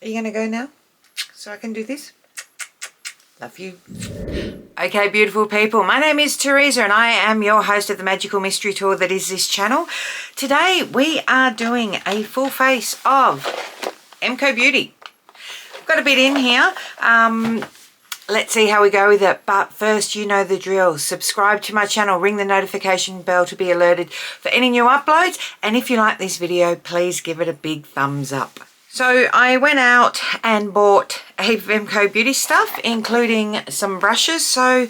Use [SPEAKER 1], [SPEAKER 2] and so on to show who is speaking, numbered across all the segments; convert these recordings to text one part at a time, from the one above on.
[SPEAKER 1] Are you going to go now so I can do this? Love you. Okay, beautiful people. My name is Teresa and I am your host of the magical mystery tour that is this channel. Today we are doing a full face of MCoBeauty. I've got a bit in here. Let's see how we go with it. But first, you know the drill. Subscribe to my channel. Ring the notification bell to be alerted for any new uploads. And if you like this video, please give it a big thumbs up. So I went out and bought a heap of MCoBeauty stuff, including some brushes. So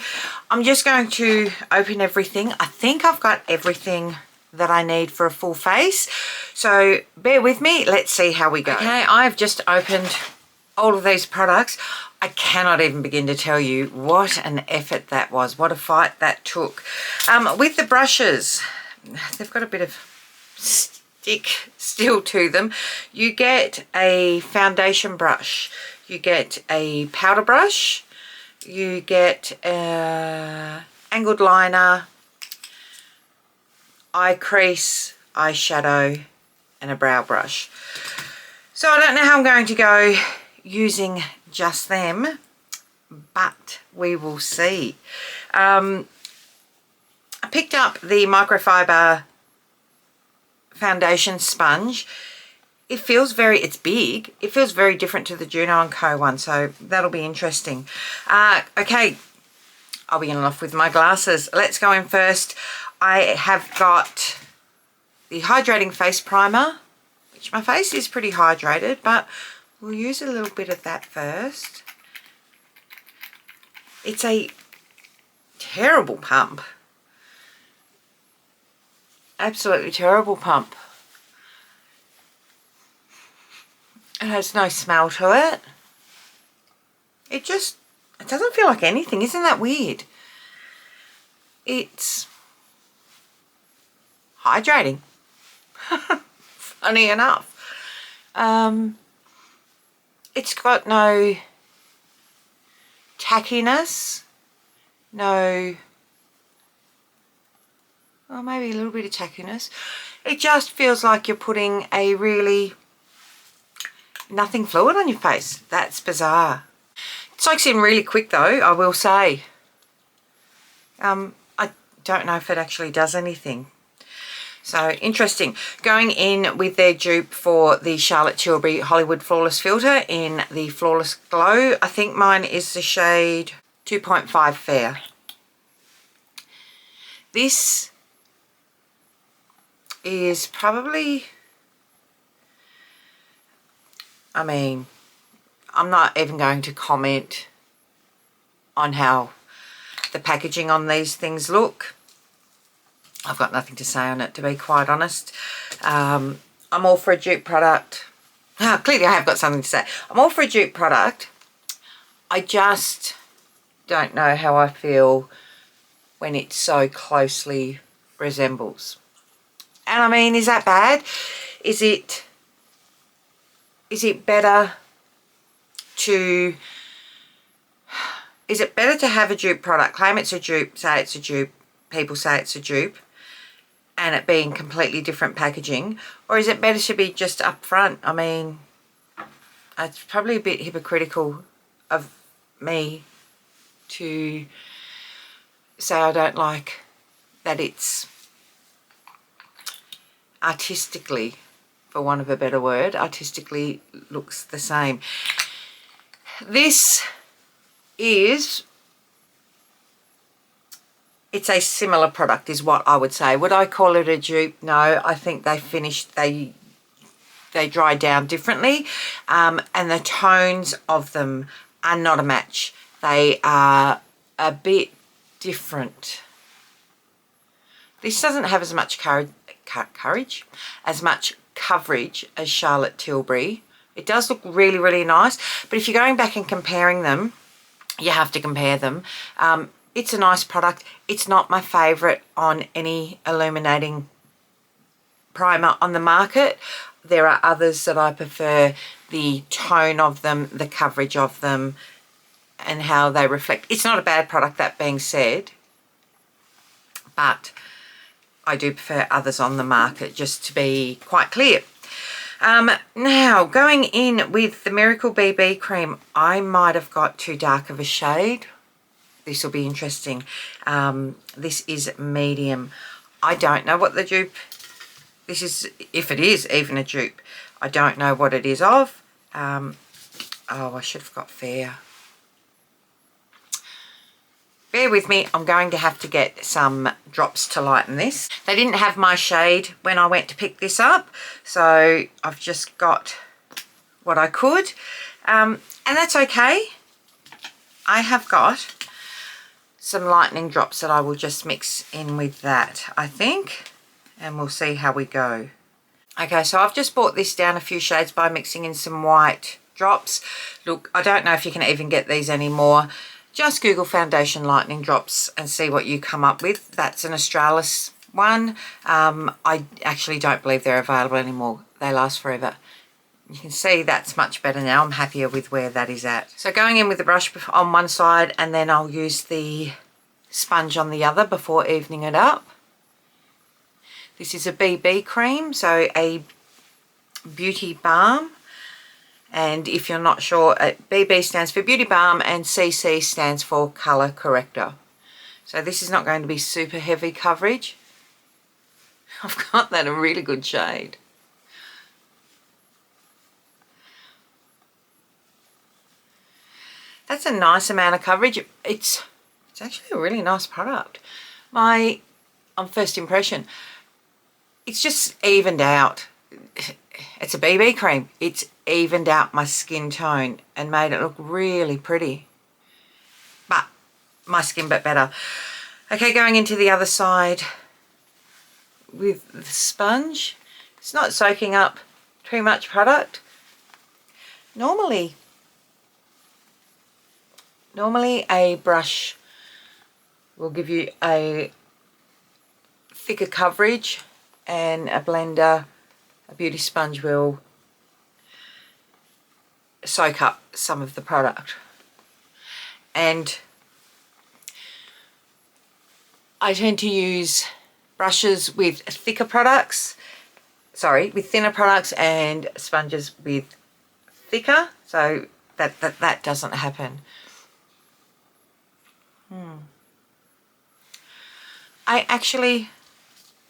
[SPEAKER 1] I'm just going to open everything. I think I've got everything that I need for a full face. So bear with me. Let's see how we go. Okay, I've just opened all of these products. I cannot even begin to tell you what an effort that was. What a fight that took. With the brushes, they've got a bit of stick still to them. You get a foundation brush, you get a powder brush, you get an angled liner, eye crease, eyeshadow, and a brow brush. So I don't know how I'm going to go using just them, but we will see. I picked up the microfiber foundation sponge. It feels it's big. It feels very different to the Juno & Co one, so that'll be interesting. Okay, I'll begin off with my glasses. Let's go in first. I have got the Hydrating Face Primer, which my face is pretty hydrated, but we'll use a little bit of that first. It's a terrible pump. Absolutely terrible pump. It has no smell to it. It doesn't feel like anything. Isn't that weird? It's hydrating. Funny enough. It's got no tackiness, no, well, maybe a little bit of tackiness. It just feels like you're putting a really nothing fluid on your face. That's bizarre. It soaks in really quick though, I will say. I don't know if it actually does anything. So interesting. Going in with their dupe for the Charlotte Tilbury Hollywood Flawless Filter in the Flawless Glow. I think mine is the shade 2.5 Fair. This is probably, I mean, I'm not even going to comment on how the packaging on these things look. I've got nothing to say on it, to be quite honest. I'm all for a dupe product. Clearly I have got something to say. I'm all for a dupe product. I just don't know how I feel when it so closely resembles. And I mean, is that bad? Is it better to have a dupe product, claim it's a dupe, say it's a dupe, people say it's a dupe, and it being completely different packaging, or is it better to be just upfront? I mean, it's probably a bit hypocritical of me to say I don't like that it's artistically, for want of a better word, artistically looks the same. This is, it's a similar product is what I would say. Would I call it a dupe? No, I think they dry down differently, and the tones of them are not a match. They are a bit different. This doesn't have as much as much coverage as Charlotte Tilbury. It does look really, really nice, but if you're going back and comparing them, you have to compare them. It's a nice product. It's not my favourite on any illuminating primer on the market. There are others that I prefer the tone of them, the coverage of them, and how they reflect. It's not a bad product, that being said, but I do prefer others on the market, just to be quite clear. Now, going in with the Miracle BB cream, I might have got too dark of a shade. This will be interesting. This is medium. I don't know what the dupe, this is, if it is even a dupe. I don't know what it is of. Oh, I should have got fair. Bear with me, I'm going to have to get some drops to lighten this. They didn't have my shade when I went to pick this up, so I've just got what I could. And that's okay. I have got some lightening drops that I will just mix in with that, I think, and we'll see how we go. Okay, so I've just brought this down a few shades by mixing in some white drops. Look, I don't know if you can even get these anymore. Just Google foundation lightening drops and see what you come up with. That's an Australis one. I actually don't believe they're available anymore. They last forever. You can see that's much better now. I'm happier with where that is at. So going in with the brush on one side, and then I'll use the sponge on the other before evening it up. This is a BB cream, so a beauty balm. And if you're not sure, BB stands for Beauty Balm and CC stands for Colour Corrector. So this is not going to be super heavy coverage. I've got that a really good shade. That's a nice amount of coverage. It's actually a really nice product. On first impression, it's just evened out. It's a BB cream. It's evened out my skin tone and made it look really pretty. But my skin but better. Okay, going into the other side with the sponge. It's not soaking up too much product. Normally a brush will give you a thicker coverage, and a blender, a beauty sponge, will soak up some of the product. And I tend to use brushes with thicker products, with thinner products, and sponges with thicker, so that doesn't happen. I actually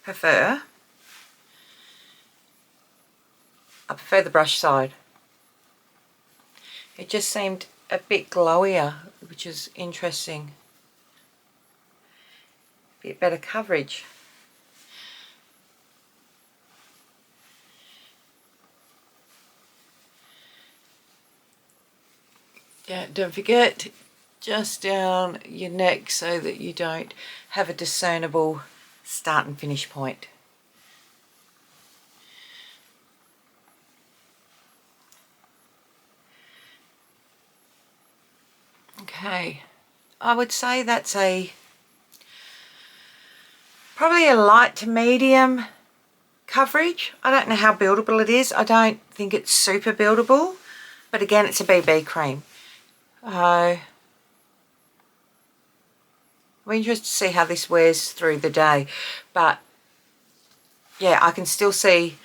[SPEAKER 1] prefer the brush side. It just seemed a bit glowier, which is interesting. A bit better coverage. Yeah, don't forget, just down your neck so that you don't have a discernible start and finish point. Okay, I would say that's probably a light to medium coverage. I don't know how buildable it is. I don't think it's super buildable, but again, it's a BB cream. I'm interested to see how this wears through the day, but yeah, I can still see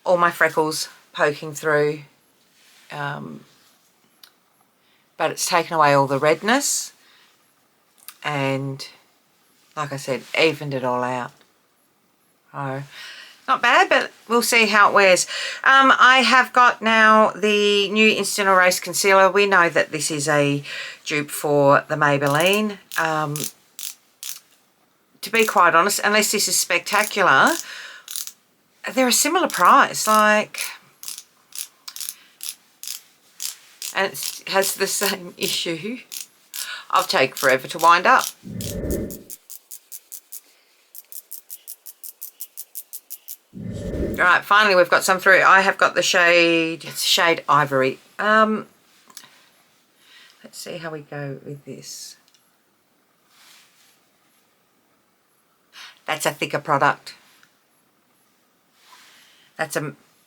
[SPEAKER 1] all my freckles poking through, but it's taken away all the redness and, like I said, evened it all out. Oh, not bad, but we'll see how it wears. I have got now the new Instant Erase Concealer. We know that this is a dupe for the Maybelline. To be quite honest, unless this is spectacular, they're a similar price, like, and it has the same issue. I'll take forever to wind up. All right, finally we've got some through. I have got the shade, it's shade Ivory. Let's see how we go with this. That's a thicker product.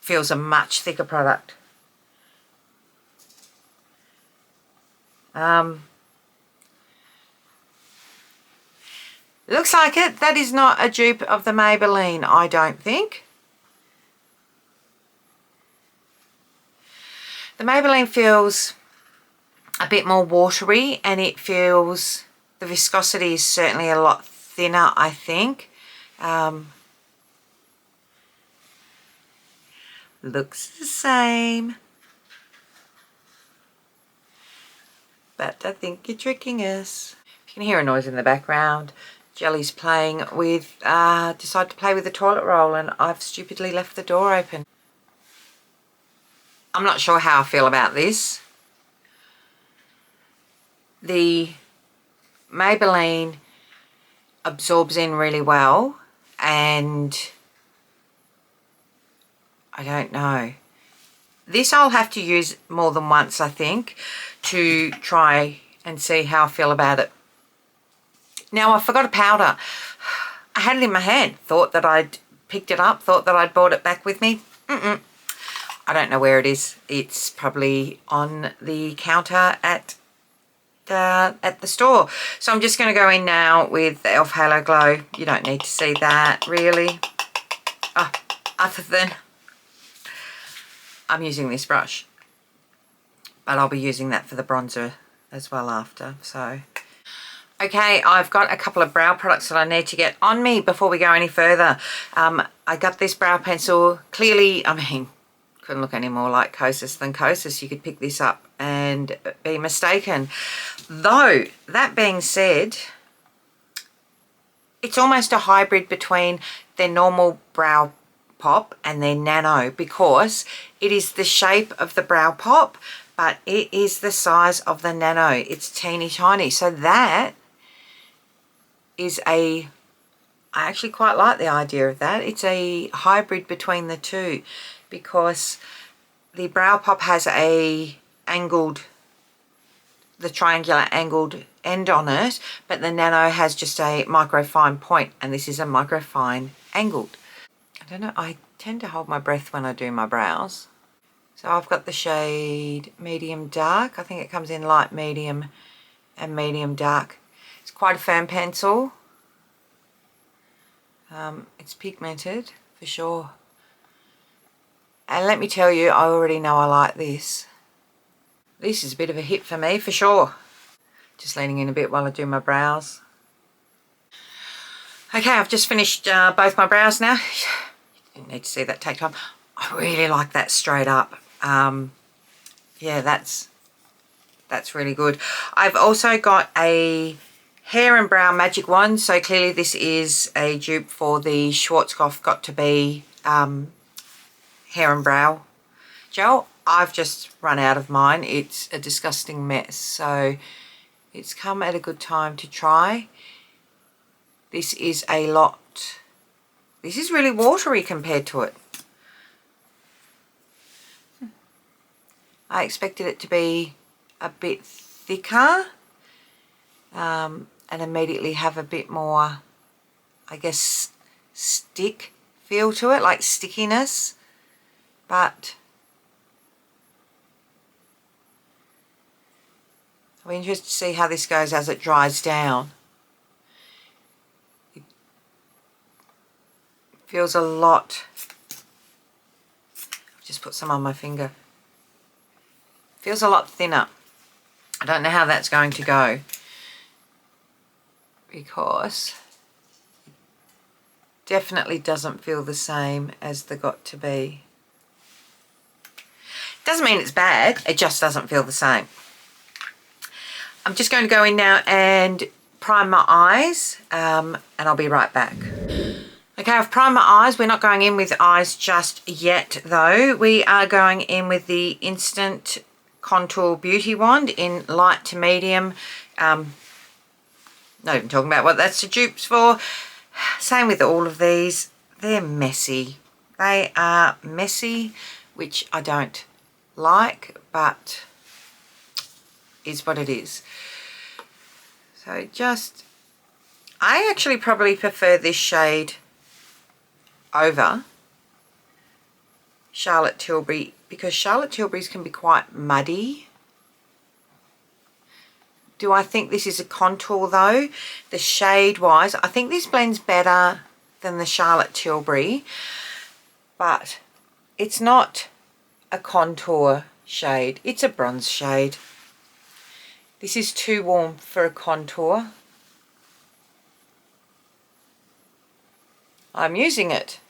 [SPEAKER 1] Feels a much thicker product. Looks like it. That is not a dupe of the Maybelline, I don't think. The Maybelline feels a bit more watery, and it feels, the viscosity is certainly a lot thinner, I think. Looks the same, but I think you're tricking us. You can hear a noise in the background. Jelly's playing with, decided to play with the toilet roll, and I've stupidly left the door open. I'm not sure how I feel about this. The Maybelline absorbs in really well, and I don't know. This I'll have to use more than once, I think, to try and see how I feel about it. Now, I forgot a powder. I had it in my hand, thought that I'd picked it up, thought that I'd brought it back with me. I don't know where it is. It's probably on the counter at the store. So I'm just going to go in now with the e.l.f. Halo Glow. You don't need to see that, really. Oh, other than I'm using this brush, but I'll be using that for the bronzer as well after. So okay, I've got a couple of brow products that I need to get on me before we go any further. I got this brow pencil. Clearly, I mean, couldn't look any more like Kosas than Kosas. You could pick this up and be mistaken. Though, that being said, it's almost a hybrid between their normal brow pop and their nano, because it is the shape of the brow pop, but it is the size of the nano. It's teeny tiny. So that is I actually quite like the idea of that. It's a hybrid between the two, because the brow pop has the triangular angled end on it, but the nano has just a micro fine point, and this is a micro fine angled. I don't know, I tend to hold my breath when I do my brows. So I've got the shade medium dark. I think it comes in light medium and medium dark. It's quite a firm pencil. It's pigmented for sure. And let me tell you, I already know I like this. This is a bit of a hit for me, for sure. Just leaning in a bit while I do my brows. Okay, I've just finished both my brows now. You didn't need to see that take time. I really like that straight up. Yeah, that's really good. I've also got a hair and brow magic wand. So clearly this is a dupe for the Schwarzkopf Got To Be hair and brow gel. I've just run out of mine. It's a disgusting mess, so it's come at a good time to try. This is this is really watery compared to it. I expected it to be a bit thicker and immediately have a bit more, I guess, stick feel to it, like stickiness, but I'll be interested to see how this goes as it dries down. It feels a lot, I've just put some on my finger. Feels a lot thinner. I don't know how that's going to go, because it definitely doesn't feel the same as the Got To Be. Doesn't mean it's bad, it just doesn't feel the same. I'm just going to go in now and prime my eyes, and I'll be right back. Okay, I've primed my eyes. We're not going in with eyes just yet though. We are going in with the Instant Contour Beauty Wand in light to medium. Not even talking about what that's the dupes for. Same with all of these. They're messy. They are messy, which I don't like, but is what it is. So just, I actually probably prefer this shade over Charlotte Tilbury, because Charlotte Tilbury's can be quite muddy. Do I think this is a contour though? The shade wise, I think this blends better than the Charlotte Tilbury, but it's not a contour shade. It's a bronze shade. This is too warm for a contour. I'm using it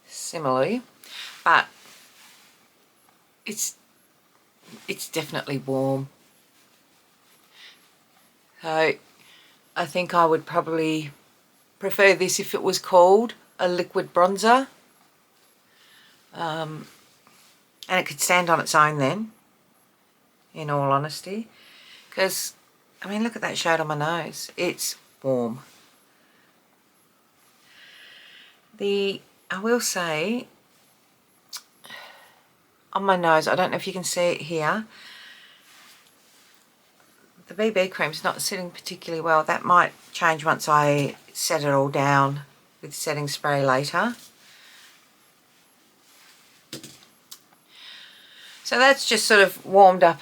[SPEAKER 1] similarly, but it's definitely warm. So I think I would probably prefer this if it was called a liquid bronzer. And it could stand on its own then, in all honesty. Because, I mean, look at that shade on my nose. It's warm. I will say, on my nose, I don't know if you can see it here, the BB cream's not sitting particularly well. That might change once I set it all down with setting spray later. So that's just sort of warmed up.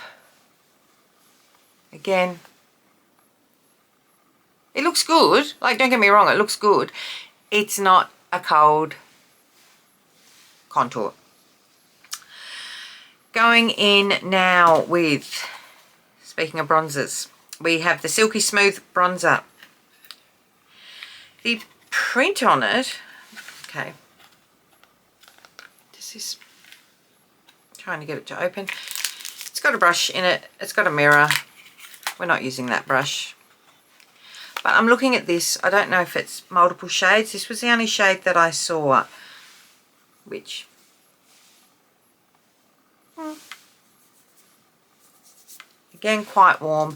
[SPEAKER 1] Again, it looks good. Like, don't get me wrong, it looks good. It's not a cold contour. Going in now with, speaking of bronzers, we have the Silky Smooth Bronzer. The print on it, okay, this is trying to get it to open. It's got a brush in it, it's got a mirror. We're not using that brush. But I'm looking at this, I don't know if it's multiple shades. This was the only shade that I saw, which, again, quite warm.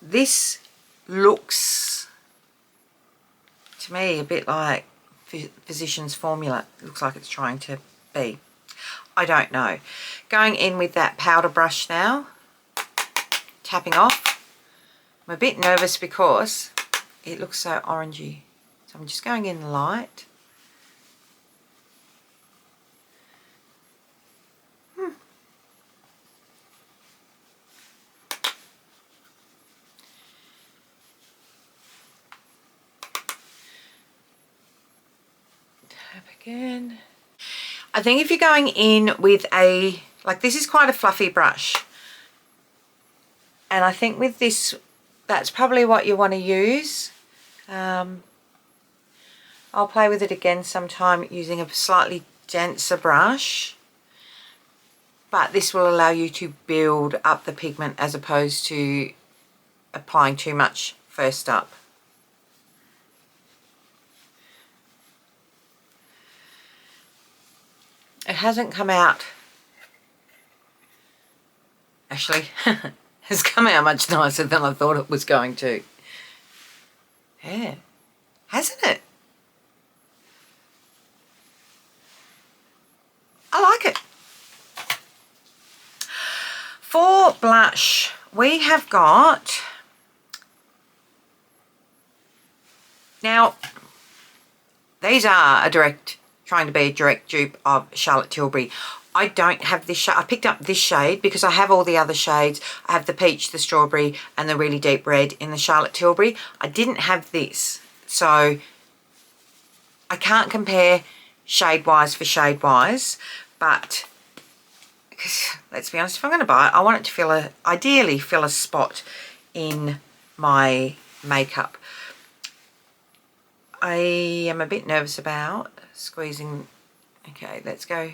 [SPEAKER 1] This looks, to me, a bit like Physicians Formula. It looks like it's trying to be. I don't know. Going in with that powder brush now, tapping off. I'm a bit nervous because it looks so orangey. So I'm just going in light. Tap again. I think if you're going in with a, like, this is quite a fluffy brush. And I think with this, that's probably what you want to use. I'll play with it again sometime using a slightly denser brush. But this will allow you to build up the pigment as opposed to applying too much first up. It hasn't come out. Actually, it's come out much nicer than I thought it was going to. Yeah, hasn't it? I like it. For blush, we have got, now these are trying to be a direct dupe of Charlotte Tilbury. I don't have this shade. I picked up this shade because I have all the other shades. I have the peach, the strawberry, and the really deep red in the Charlotte Tilbury. I didn't have this, so I can't compare shade-wise for shade-wise, but because, let's be honest, if I'm going to buy it, I want it to ideally fill a spot in my makeup. I am a bit nervous about squeezing. Okay, let's go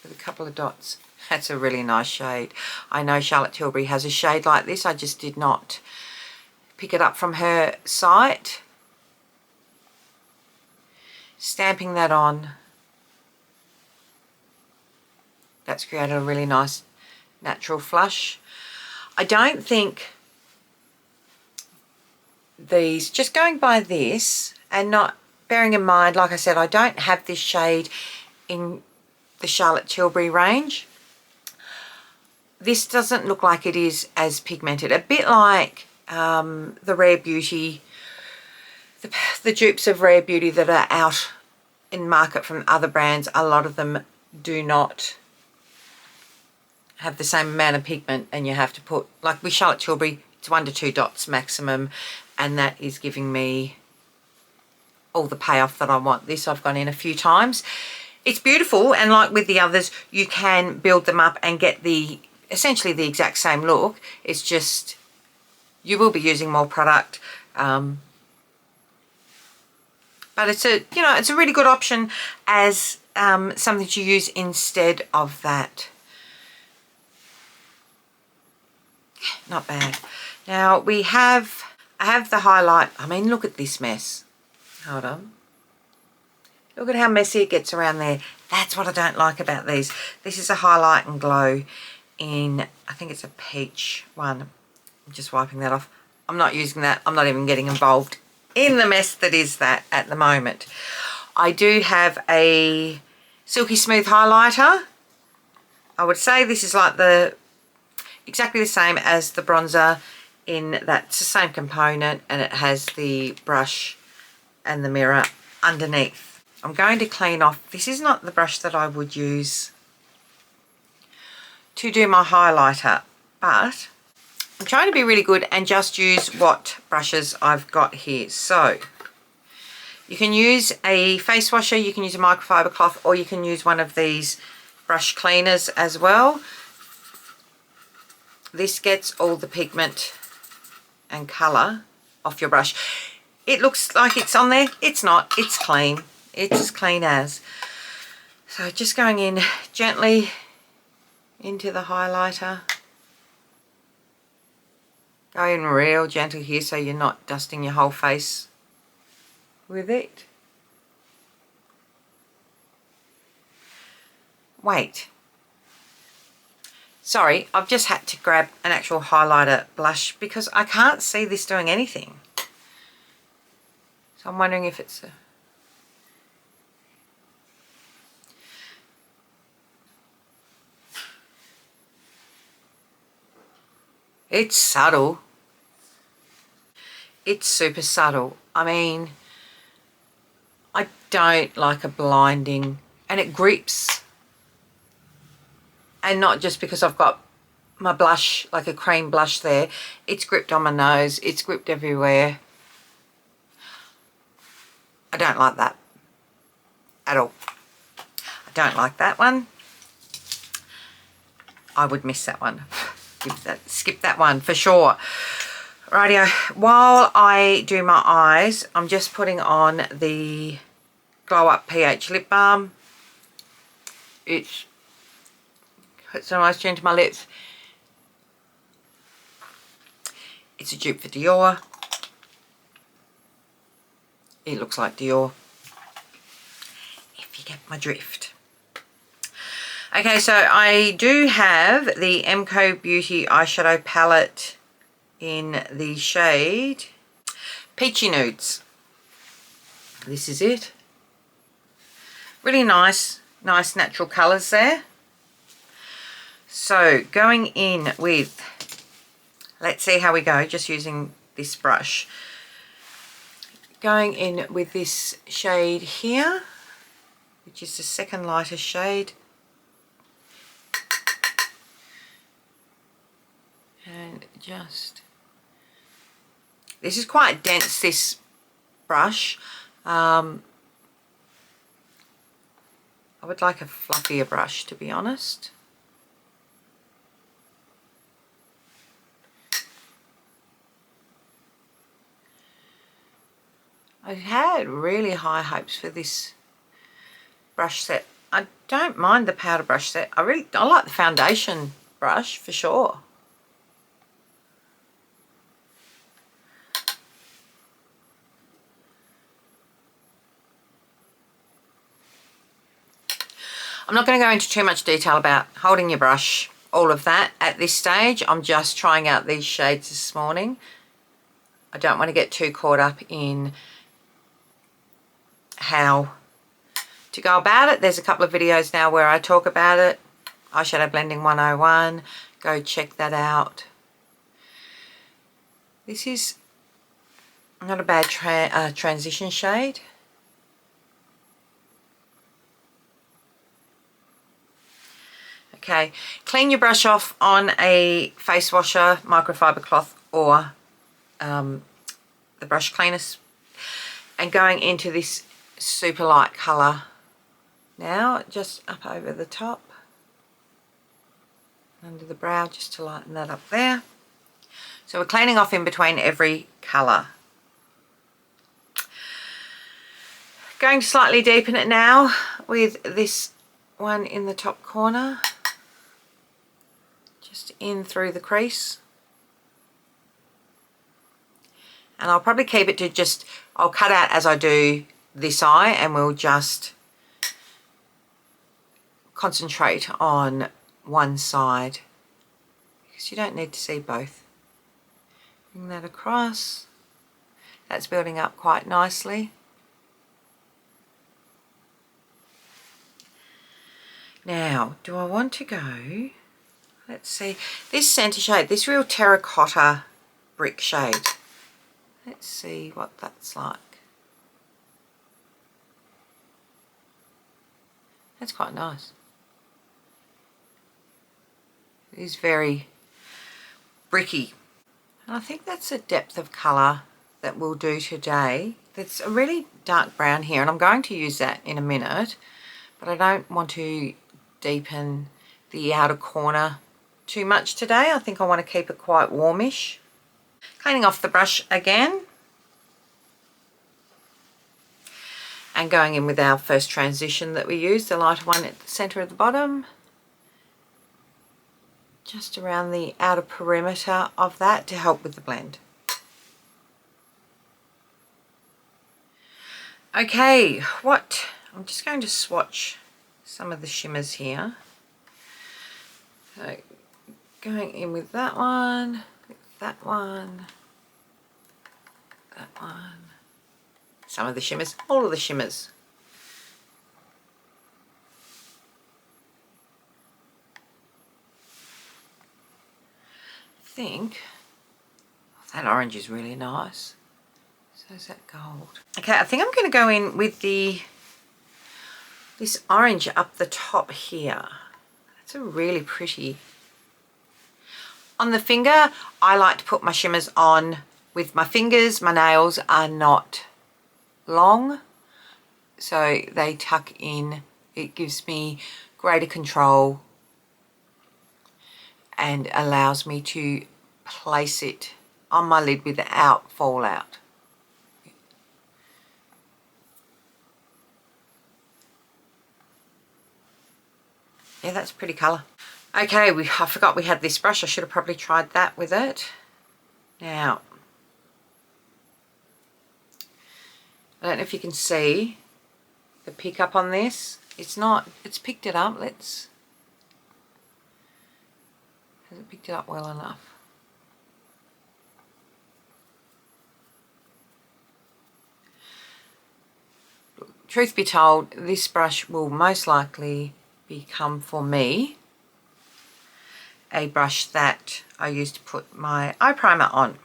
[SPEAKER 1] with a couple of dots. That's a really nice shade. I know Charlotte Tilbury has a shade like this. I just did not pick it up from her site. Stamping that on. That's created a really nice natural flush. I don't think these, just going by this and not bearing in mind, like I said, I don't have this shade in the Charlotte Tilbury range. This doesn't look like it is as pigmented. A bit like the Rare Beauty, the dupes of Rare Beauty that are out in market from other brands. A lot of them do not have the same amount of pigment, and you have to put, like with Charlotte Tilbury, it's 1 to 2 dots maximum, and that is giving me all the payoff that I want. This I've gone in a few times. it's beautiful, and like with the others, you can build them up and get essentially the exact same look. It's just you will be using more product, but it's it's a really good option as something to use instead of that. Not bad. Now I have the highlight. I mean, look at this mess. Hold on. Look at how messy it gets around there. That's what I don't like about these. This is a highlight and glow in, I think it's a peach one. I'm just wiping that off. I'm not using that. I'm not even getting involved in the mess that is that at the moment. I do have a Silky Smooth highlighter. I would say this is like exactly the same as the bronzer in that it's the same component, and it has the brush and the mirror underneath. I'm going to clean off. This is not the brush that I would use to do my highlighter, but I'm trying to be really good and just use what brushes I've got here. So you can use a face washer, you can use a microfiber cloth, or you can use one of these brush cleaners as well. This gets all the pigment and colour off your brush. It looks like it's on there. It's not. It's clean. It's as clean as. So just going in gently into the highlighter. Going real gentle here so you're not dusting your whole face with it. Wait. Sorry, I've just had to grab an actual highlighter blush because I can't see this doing anything. So I'm wondering if it's It's subtle. It's super subtle. I mean, I don't like a blinding, and it grips. And not just because I've got my blush, like a cream blush there. It's gripped on my nose. It's gripped everywhere. I don't like that at all. I don't like that one. I would miss that one. Skip that one for sure. Rightio. While I do my eyes, I'm just putting on the Glow Up pH Lip Balm. It's a nice tune to my lips. It's a dupe for Dior. It looks like Dior, if you get my drift. Okay, so I do have the MCoBeauty eyeshadow palette in the shade Peachy Nudes. This is it. Really nice natural colours there. So going in with, let's see how we go, just using this brush. Going in with this shade here, which is the second lighter shade. And just, this is quite dense, this brush. I would like a fluffier brush, to be honest. I had really high hopes for this brush set. I don't mind the powder brush set. I like the foundation brush for sure. I'm not going to go into too much detail about holding your brush, all of that at this stage. I'm just trying out these shades this morning. I don't want to get too caught up in how to go about it. There's a couple of videos now where I talk about it. Eyeshadow Blending 101. Go check that out. This is not a bad transition shade. Okay, clean your brush off on a face washer, microfiber cloth, or the brush cleaner, and going into this super light colour Now just up over the top, under the brow, just to lighten that up there. So we're cleaning off in between every colour. Going to slightly deepen it now with this one in the top corner, just in through the crease. And I'll probably keep it to just, I'll cut out as I do this eye, and we'll just concentrate on one side because you don't need to see both. Bring that across. That's building up quite nicely. Now, do I want to go, let's see, this centre shade, this real terracotta brick shade. Let's see what that's like. That's quite nice. It is very bricky. And I think that's a depth of colour that we'll do today. That's a really dark brown here, and I'm going to use that in a minute, but I don't want to deepen the outer corner too much today. I think I want to keep it quite warmish. Cleaning off the brush again. And going in with our first transition that we used, the lighter one at the centre of the bottom. Just around the outer perimeter of that to help with the blend. Okay, I'm just going to swatch some of the shimmers here. So going in with that one, that one, that one. Some of the shimmers, all of the shimmers. I think that orange is really nice. So is that gold? Okay, I think I'm going to go in with this orange up the top here. That's a really pretty. On the finger, I like to put my shimmers on with my fingers. My nails are not long, so they tuck in. It gives me greater control and allows me to place it on my lid without fallout. Yeah, that's a pretty colour. Okay, I forgot we had this brush. I should have probably tried that with it. Now, I don't know if you can see the pickup on this. It's picked it up. Hasn't picked it up well enough. Truth be told, this brush will most likely become for me a brush that I use to put my eye primer on.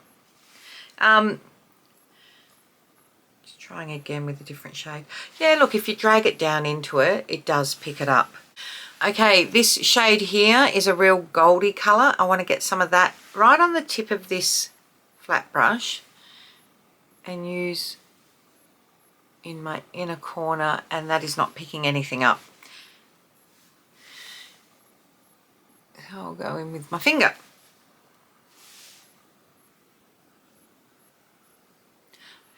[SPEAKER 1] Just trying again with a different shade. Yeah, look, if you drag it down into it, it does pick it up. Okay, this shade here is a real goldy colour. I want to get some of that right on the tip of this flat brush and use in my inner corner, and that is not picking anything up. So I'll go in with my finger.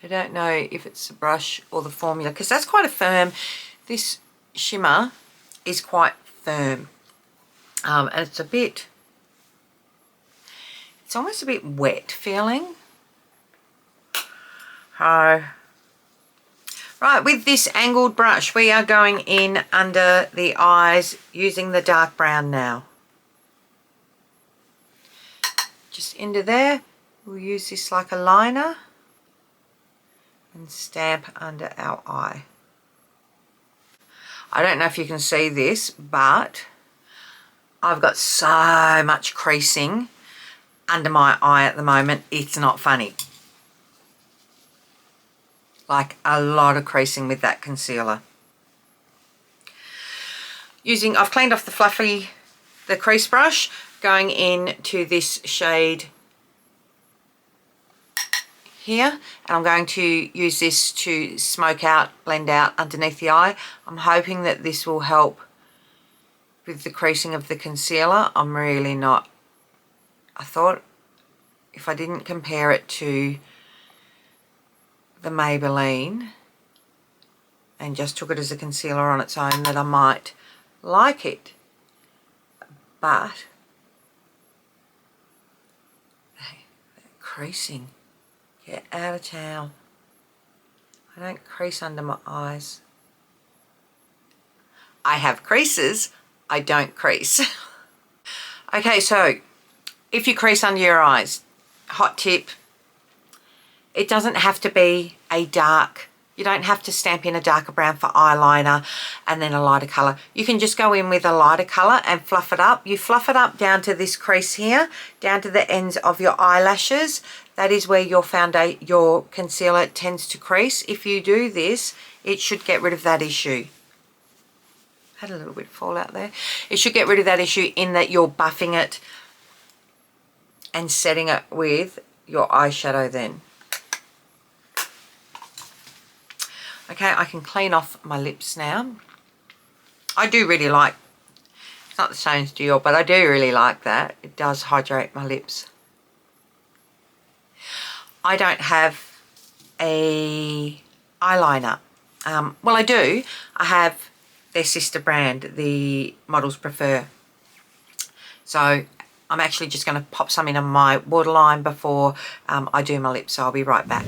[SPEAKER 1] I don't know if it's the brush or the formula, because that's quite a firm, this shimmer is quite firm, and it's almost a bit wet feeling. Right, with this angled brush, we are going in under the eyes using the dark brown now. Just into there, we'll use this like a liner and stamp under our eye. I don't know if you can see this, but I've got so much creasing under my eye at the moment, it's not funny. Like a lot of creasing with that concealer. I've cleaned off the crease brush, going in to this shade here, and I'm going to use this to smoke out, blend out underneath the eye. I'm hoping that this will help with the creasing of the concealer. I'm really not. I thought if I didn't compare it to the Maybelline and just took it as a concealer on its own, that I might like it. But hey, that creasing, get out of town. I don't crease under my eyes. I have creases, I don't crease. Okay, so if you crease under your eyes, hot tip, it doesn't have to be a dark, you don't have to stamp in a darker brown for eyeliner and then a lighter colour. You can just go in with a lighter colour and fluff it up. You fluff it up down to this crease here, down to the ends of your eyelashes. That is where your concealer tends to crease. If you do this, it should get rid of that issue. Had a little bit of fallout there. It should get rid of that issue in that you're buffing it and setting it with your eyeshadow then. Okay, I can clean off my lips now. I do really like, it's not the same as Dior, but I do really like that. It does hydrate my lips. I don't have a eyeliner. Well, I do. I have their sister brand, the Models Prefer. So I'm actually just going to pop some in on my waterline before I do my lips, so I'll be right back.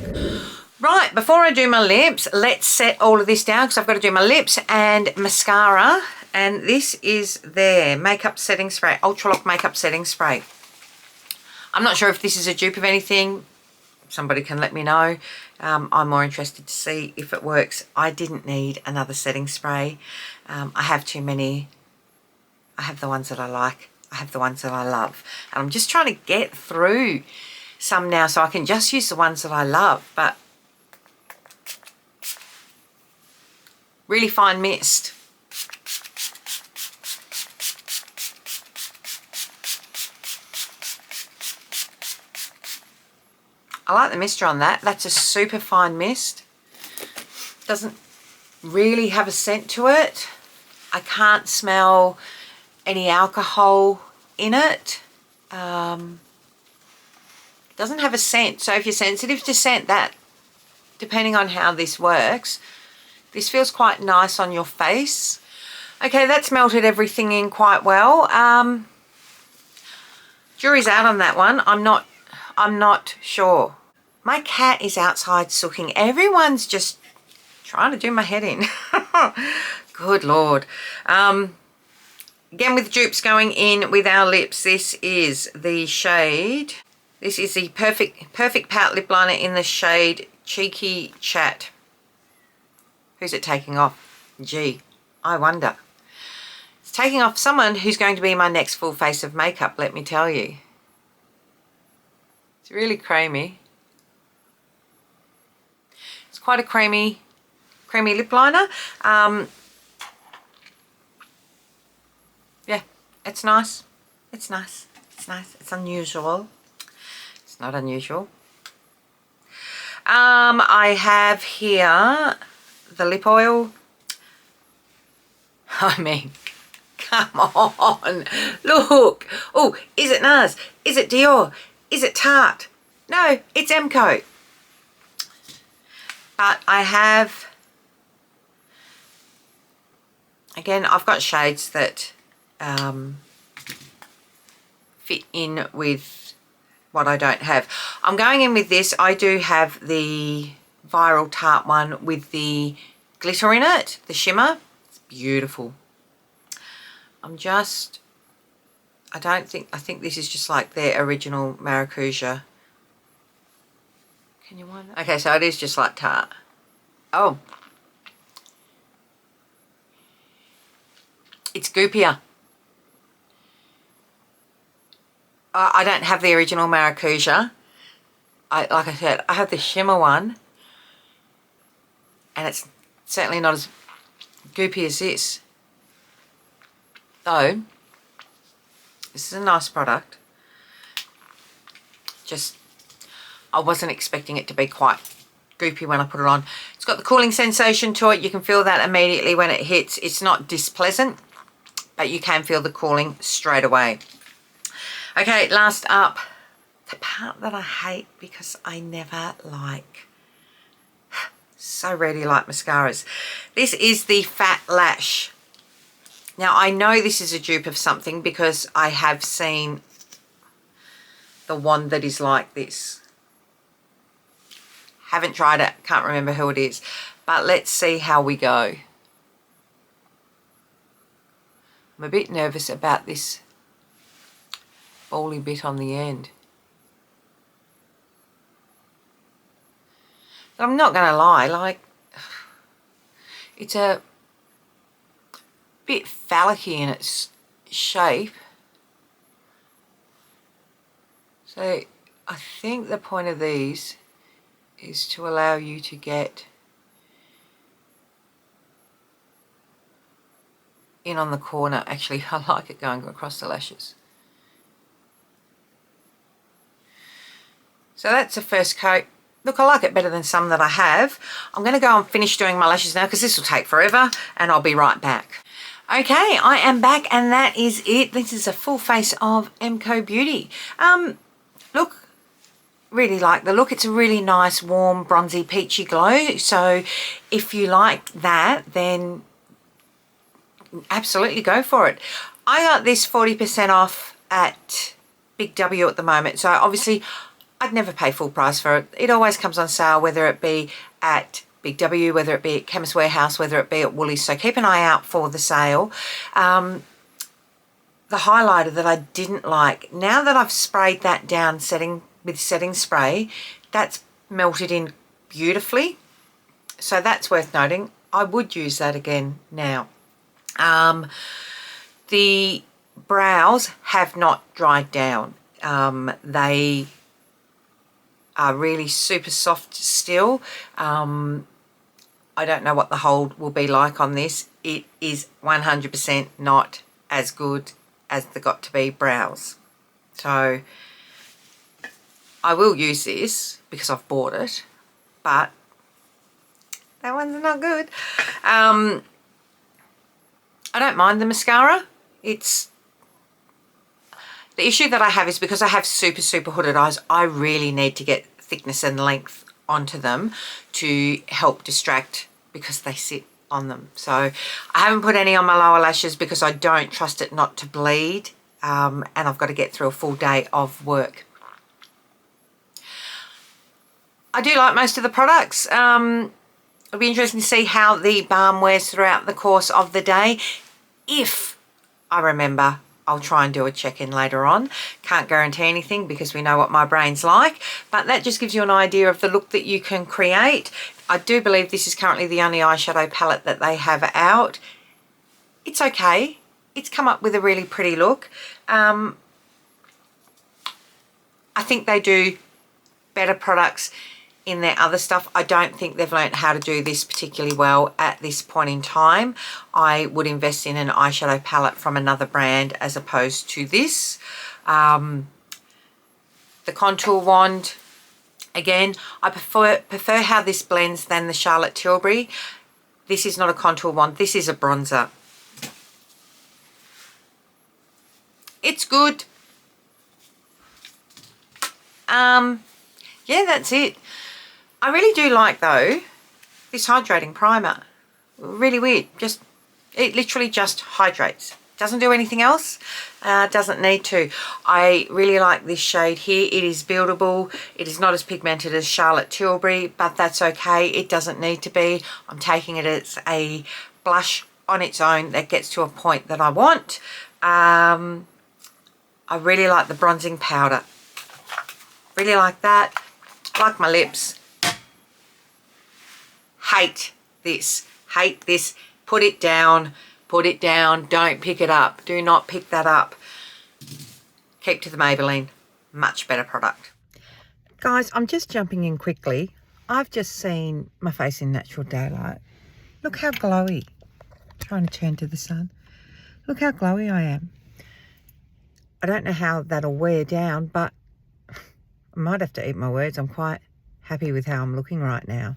[SPEAKER 1] Right, before I do my lips, let's set all of this down because I've got to do my lips and mascara. And this is their makeup setting spray, Ultra Lock makeup setting spray. I'm not sure if this is a dupe of anything. Somebody can let me know. I'm more interested to see if it works. I didn't need another setting spray. I have too many. I have the ones that I like. I have the ones that I love. And I'm just trying to get through some now so I can just use the ones that I love. But really fine mist. I like the mister on that. That's a super fine mist. Doesn't really have a scent to it. I can't smell any alcohol in it. Doesn't have a scent. So if you're sensitive to scent, that, depending on how this works, this feels quite nice on your face. Okay, that's melted everything in quite well. Jury's out on that one. I'm not sure. My cat is outside sooking. Everyone's just trying to do my head in. Good Lord. Again with dupes going in with our lips. This is the shade. This is the perfect pout lip liner in the shade Cheeky Chat. Who's it taking off? Gee, I wonder. It's taking off someone who's going to be my next full face of makeup, let me tell you. It's really creamy. It's quite a creamy lip liner. Yeah, it's nice. It's nice. It's nice. It's unusual. It's not unusual. I have here the lip oil. I mean, come on, look. Oh, is it NARS? Is it Dior? Is it Tarte? No, it's MCo. But I have, again, I've got shades that fit in with what I don't have. I'm going in with this. I do have the Viral Tarte one with the glitter in it, the shimmer. It's beautiful. I think this is just like their original Maracuja. Can you wind that? Okay, so it is just like Tarte. Oh. It's goopier. I don't have the original Maracuja. Like I said, I have the shimmer one. And it's certainly not as goopy as this. Though, this is a nice product. Just I wasn't expecting it to be quite goopy when I put it on. It's got the cooling sensation to it. You can feel that immediately when it hits. It's not displeasant, but you can feel the cooling straight away. Okay, last up, the part that I hate because I never like, so rarely like mascaras. This is the Fat Lash. Now, I know this is a dupe of something because I have seen the one that is like this. Haven't tried it, can't remember who it is, but let's see how we go. I'm a bit nervous about this bally bit on the end. But I'm not going to lie, like, it's a bit phallic-y in its shape. So I think the point of these is to allow you to get in on the corner. Actually, I like it going across the lashes. So that's the first coat. Look, I like it better than some that I have. I'm going to go and finish doing my lashes now because this will take forever, and I'll be right back. Okay, I am back, and that is it. This is a full face of MCoBeauty. Look, really like the look. It's a really nice, warm, bronzy, peachy glow. So if you like that, then absolutely go for it. I got this 40% off at Big W at the moment. So obviously, I'd never pay full price for it. It always comes on sale, whether it be at Big W, whether it be at Chemist Warehouse, whether it be at Woolies. So keep an eye out for the sale. The highlighter that I didn't like, now that I've sprayed that down with setting spray, that's melted in beautifully. So that's worth noting. I would use that again now. The brows have not dried down. They are really super soft still. I don't know what the hold will be like on this. It is 100% not as good as the Got To Be brows. So I will use this because I've bought it, but that one's not good. I don't mind the mascara. The issue that I have is because I have super hooded eyes, I really need to get thickness and length onto them to help distract because they sit on them. So I haven't put any on my lower lashes because I don't trust it not to bleed, and I've got to get through a full day of work. I do like most of the products. It'll be interesting to see how the balm wears throughout the course of the day. If I remember, I'll try and do a check-in later on. Can't guarantee anything because we know what my brain's like, but that just gives you an idea of the look that you can create. I do believe this is currently the only eyeshadow palette that they have out. It's okay. It's come up with a really pretty look. I think they do better products in their other stuff. I don't think they've learned how to do this particularly well at this point in time. I would invest in an eyeshadow palette from another brand as opposed to this. The contour wand, again, I prefer how this blends than the Charlotte Tilbury. This is not a contour wand, this is a bronzer. It's good. Yeah, that's it. I really do like, though, this hydrating primer. Really weird. It literally just hydrates. Doesn't do anything else. Doesn't need to. I really like this shade here. It is buildable. It is not as pigmented as Charlotte Tilbury, but that's okay. It doesn't need to be. I'm taking it as a blush on its own that gets to a point that I want. I really like the bronzing powder. Really like that. Like my lips. Hate this. Hate this. Put it down. Put it down. Don't pick it up. Do not pick that up. Keep to the Maybelline. Much better product. Guys, I'm just jumping in quickly. I've just seen my face in natural daylight. Look how glowy. Trying to turn to the sun. Look how glowy I am. I don't know how that'll wear down, but I might have to eat my words. I'm quite happy with how I'm looking right now.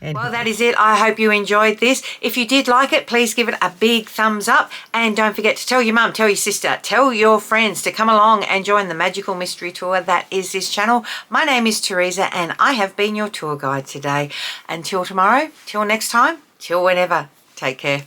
[SPEAKER 1] And well, that is it. I hope you enjoyed this. If you did like it, please give it a big thumbs up. And don't forget to tell your mum, tell your sister, tell your friends to come along and join the magical mystery tour that is this channel. My name is Teresa and I have been your tour guide today. Until tomorrow, till next time, till whenever. Take care.